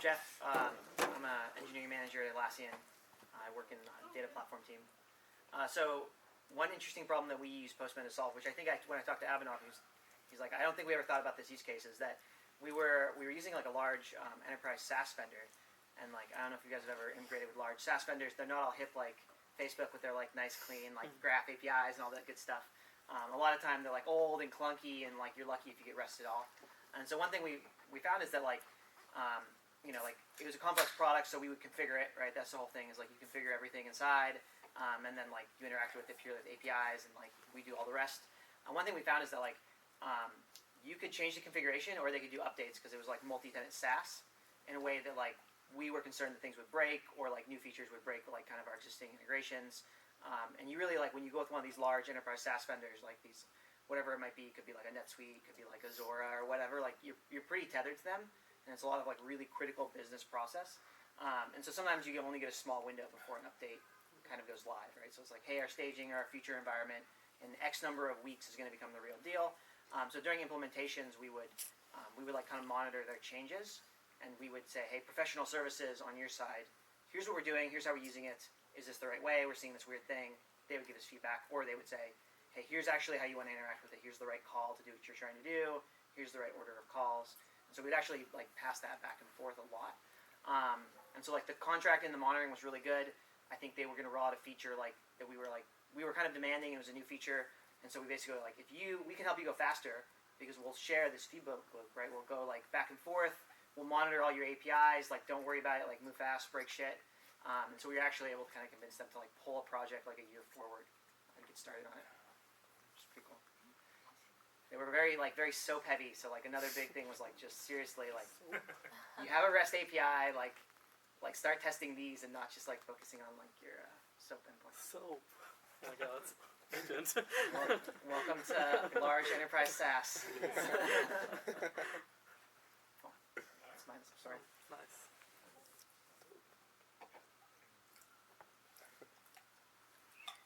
Jeff. I'm an engineering manager at Atlassian. I work in the data platform team. So one interesting problem that we use Postman to solve, which I think when I talked to Abhinav, he's like, I don't think we ever thought about this use case, is that we were using like a large enterprise SaaS vendor, and like I don't know if you guys have ever integrated with large SaaS vendors. They're not all hip like Facebook with their like nice, clean like graph APIs and all that good stuff. A lot of time they're like old and clunky, and like you're lucky if you get REST at all. And so one thing we found is that like like it was a complex product, so we would configure it, right? That's the whole thing, is like you configure everything inside, and then like you interact with it purely with APIs, and like we do all the rest. One thing we found is that like you could change the configuration, or they could do updates, because it was like multi-tenant SaaS in a way that like we were concerned that things would break, or like new features would break like kind of our existing integrations. And you really like when you go with one of these large enterprise SaaS vendors, like these, whatever it might be, it could be like a NetSuite, it could be like a Zora or whatever, like you're pretty tethered to them, and it's a lot of like really critical business process. And so sometimes you can only get a small window before an update kind of goes live, right? So it's like, hey, our staging or our future environment in X number of weeks is going to become the real deal. So during implementations, we would like kind of monitor their changes, and we would say, hey, professional services on your side, here's what we're doing, here's how we're using it. Is this the right way? We're seeing this weird thing. They would give us feedback, or they would say, hey, here's actually how you want to interact with it. Here's the right call to do what you're trying to do. Here's the right order of calls. And so we'd actually like pass that back and forth a lot. And so like the contract and the monitoring was really good. I think they were going to roll out a feature like that we were kind of demanding. It was a new feature, and so we basically were like, we can help you go faster because we'll share this feedback loop, right? We'll go like back and forth. We'll monitor all your APIs. Like, don't worry about it. Like, move fast, break shit. And so we were actually able to kind of convince them to like pull a project like a year forward and get started on it. Which is pretty cool. They were very soap heavy. So like another big thing was like just seriously like you have a REST API, like start testing these and not just like focusing on like your soap endpoint. Soap. Oh my god. Agent. Welcome to large enterprise SaaS. Cool. That's mine. Sorry.